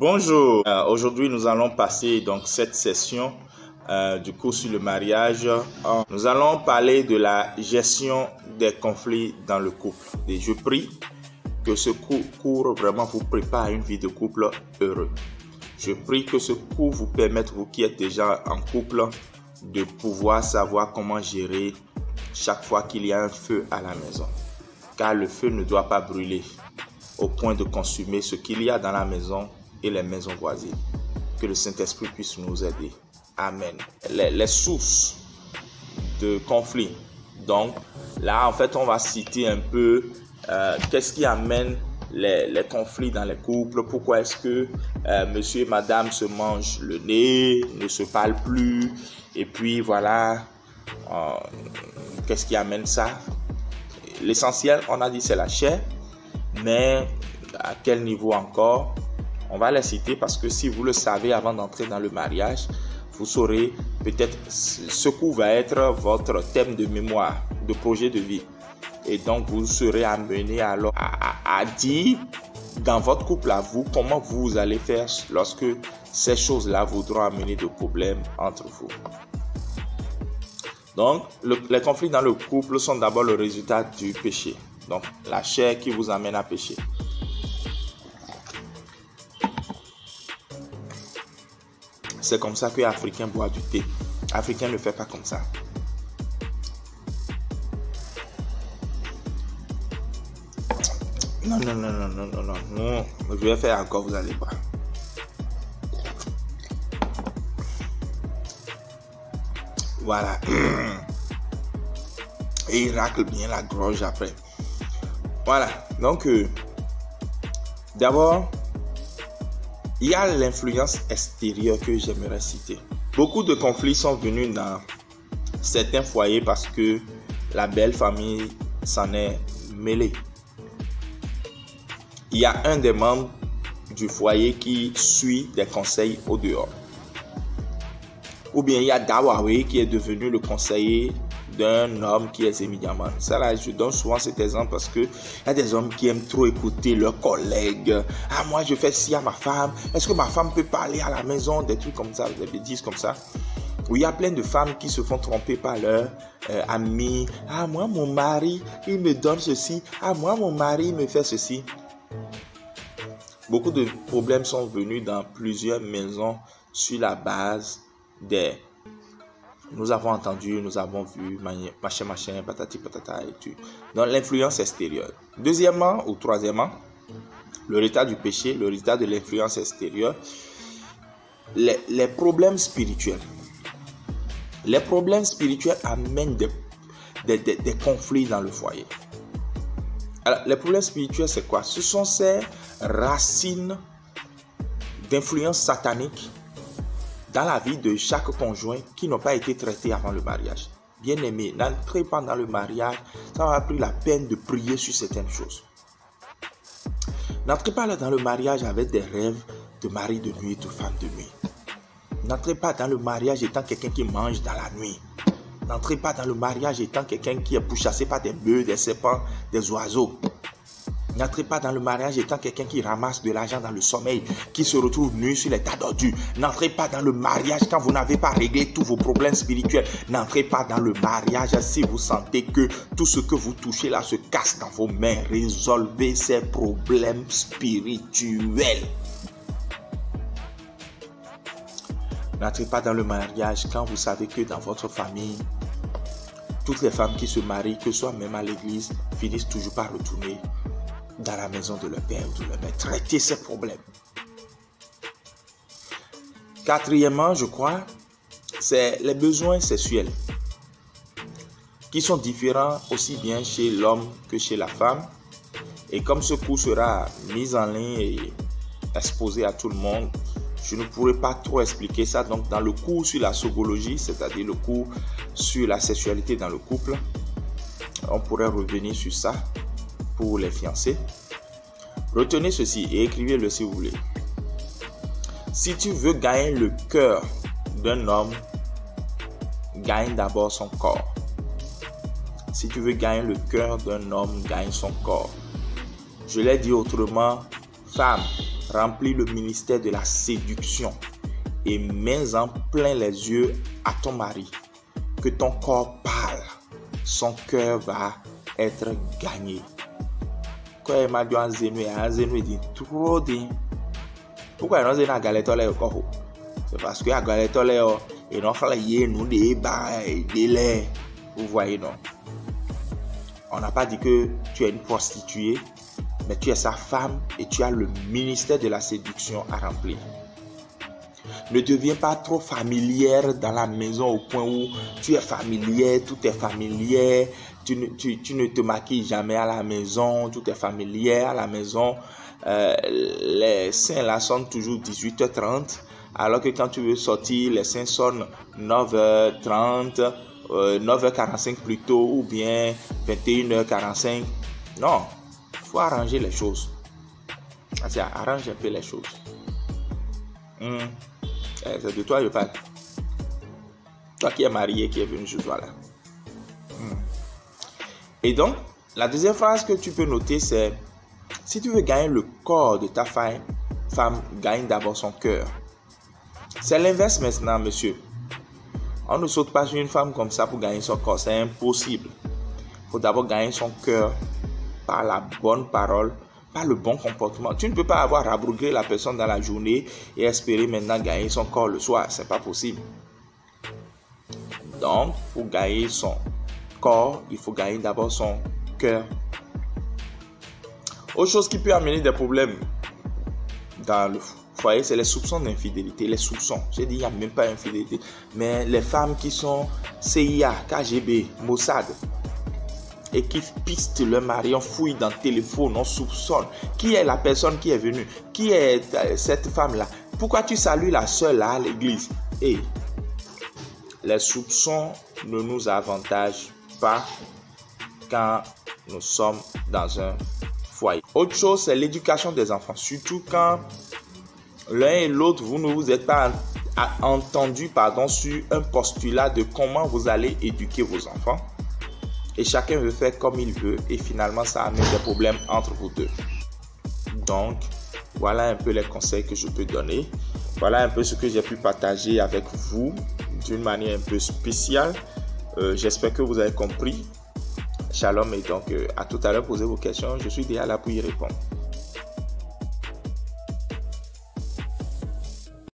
Bonjour, aujourd'hui nous allons passer donc cette session du cours sur le mariage. Nous allons parler de la gestion des conflits dans le couple. Et je prie que ce cours vraiment vous prépare à une vie de couple heureux. Je prie que ce cours vous permette, vous qui êtes déjà en couple, de pouvoir savoir comment gérer chaque fois qu'il y a un feu à la maison. Car le feu ne doit pas brûler au point de consumer ce qu'il y a dans la maison et les maisons voisines. Que le Saint-Esprit puisse nous aider. Amen. Les sources de conflits. Donc, là, en fait, on va citer un peu qu'est-ce qui amène les conflits dans les couples. Pourquoi est-ce que monsieur et madame se mangent le nez, ne se parlent plus. Et puis, voilà, qu'est-ce qui amène ça? L'essentiel, on a dit, c'est la chair. Mais à quel niveau encore? On va les citer parce que si vous le savez avant d'entrer dans le mariage, vous saurez peut-être ce cours va être votre thème de mémoire, de projet de vie. Et donc, vous serez amené alors à dire dans votre couple à vous comment vous allez faire lorsque ces choses-là voudront amener de problèmes entre vous. Donc, les conflits dans le couple sont d'abord le résultat du péché. Donc, la chair qui vous amène à pécher. C'est comme ça que les Africains boivent du thé. Africain ne fait pas comme ça. Non. Je vais faire encore, vous allez voir. Voilà. Et il racle bien la gorge après. Voilà. Donc, d'abord, il y a l'influence extérieure que j'aimerais citer. Beaucoup de conflits sont venus dans certains foyers parce que la belle famille s'en est mêlée. Il y a un des membres du foyer qui suit des conseils au dehors. Ou bien il y a Dawawe qui est devenu le conseiller d'un homme qui est Zemidiaman. Ça là, je donne souvent cet exemple parce que il y a des hommes qui aiment trop écouter leurs collègues. Ah, moi je fais ci à ma femme. Est-ce que ma femme peut parler à la maison? Des trucs comme ça, des bêtises comme ça. Où il y a plein de femmes qui se font tromper par leurs amis. Ah, moi mon mari, il me donne ceci. Ah, moi mon mari, il me fait ceci. Beaucoup de problèmes sont venus dans plusieurs maisons sur la base des nous avons entendu, nous avons vu, machin, patati patata et tout. Donc l'influence extérieure. Deuxièmement ou troisièmement, le résultat du péché, le résultat de l'influence extérieure, les problèmes spirituels. Les problèmes spirituels amènent des conflits dans le foyer. Alors, les problèmes spirituels, c'est quoi? Ce sont ces racines d'influence satanique dans la vie de chaque conjoint qui n'ont pas été traités avant le mariage. Bien-aimé, n'entrez pas dans le mariage, ça va pris la peine de prier sur certaines choses. N'entrez pas là dans le mariage avec des rêves de mari de nuit et de femme de nuit. N'entrez pas dans le mariage étant quelqu'un qui mange dans la nuit. N'entrez pas dans le mariage étant quelqu'un qui est pourchassé par des bœufs, des serpents, des oiseaux. N'entrez pas dans le mariage étant quelqu'un qui ramasse de l'argent dans le sommeil, qui se retrouve nu sur les tas d'ordures. N'entrez pas dans le mariage quand vous n'avez pas réglé tous vos problèmes spirituels. N'entrez pas dans le mariage si vous sentez que tout ce que vous touchez là se casse dans vos mains. Résolvez ces problèmes spirituels. N'entrez pas dans le mariage quand vous savez que dans votre famille, toutes les femmes qui se marient, que ce soit même à l'église, finissent toujours par retourner dans la maison de leur père ou de leur mère. Traitez ces problèmes. Quatrièmement, je crois, c'est les besoins sexuels qui sont différents aussi bien chez l'homme que chez la femme. Et comme ce cours sera mis en ligne et exposé à tout le monde, je ne pourrai pas trop expliquer ça. Donc, dans le cours sur la sogologie, c'est-à-dire le cours sur la sexualité dans le couple, on pourrait revenir sur ça pour les fiancés. Retenez ceci et écrivez-le si vous voulez. Si tu veux gagner le cœur d'un homme, gagne d'abord son corps. Si tu veux gagner le cœur d'un homme, gagne son corps. Je l'ai dit autrement, femme, remplis le ministère de la séduction et mets en plein les yeux à ton mari. Que ton corps parle, son cœur va être gagné. Quand il m'a dit un zénou dit trop dit. Pourquoi il n'a pas galette au lait? C'est parce que la galette au lait, il n'a pas fait nous des lait. Vous voyez, non? On n'a pas dit que tu es une prostituée, mais tu es sa femme et tu as le ministère de la séduction à remplir. Ne deviens pas trop familière dans la maison au point où tu es familière, tout est familier, tu ne te maquilles jamais à la maison, tout est familier à la maison. Les seins là sonnent toujours 18h30, alors que quand tu veux sortir, les seins sonnent 9h30, 9h45 plutôt, ou bien 21h45. Non, il faut arranger les choses. Arrange un peu les choses. C'est de toi que je parle. Toi qui es marié, qui est venu ce soir là. Et donc, la deuxième phrase que tu peux noter, c'est: si tu veux gagner le corps de ta femme, gagne d'abord son cœur. C'est l'inverse maintenant, monsieur. On ne saute pas sur une femme comme ça pour gagner son corps. C'est impossible. Il faut d'abord gagner son cœur par la bonne parole, par le bon comportement. Tu ne peux pas avoir rabroué la personne dans la journée et espérer maintenant gagner son corps le soir. C'est pas possible. Donc, pour gagner son corps, il faut gagner d'abord son cœur. Autre chose qui peut amener des problèmes dans le foyer, c'est les soupçons d'infidélité. Les soupçons. J'ai dit, il n'y a même pas d'infidélité. Mais les femmes qui sont CIA, KGB, Mossad, et qui pistent leur mari, on fouille dans le téléphone, on soupçonne. Qui est la personne qui est venue? Qui est cette femme-là? Pourquoi tu salues la sœur là à l'église? Et les soupçons ne nous avantagent pas quand nous sommes dans un foyer. Autre chose, c'est l'éducation des enfants. Surtout quand l'un et l'autre, vous ne vous êtes pas entendu sur un postulat de comment vous allez éduquer vos enfants. Et chacun veut faire comme il veut. Et finalement, ça amène des problèmes entre vous deux. Donc, voilà un peu les conseils que je peux donner. Voilà un peu ce que j'ai pu partager avec vous d'une manière un peu spéciale. J'espère que vous avez compris. Shalom et donc à tout à l'heure, posez vos questions. Je suis déjà là pour y répondre.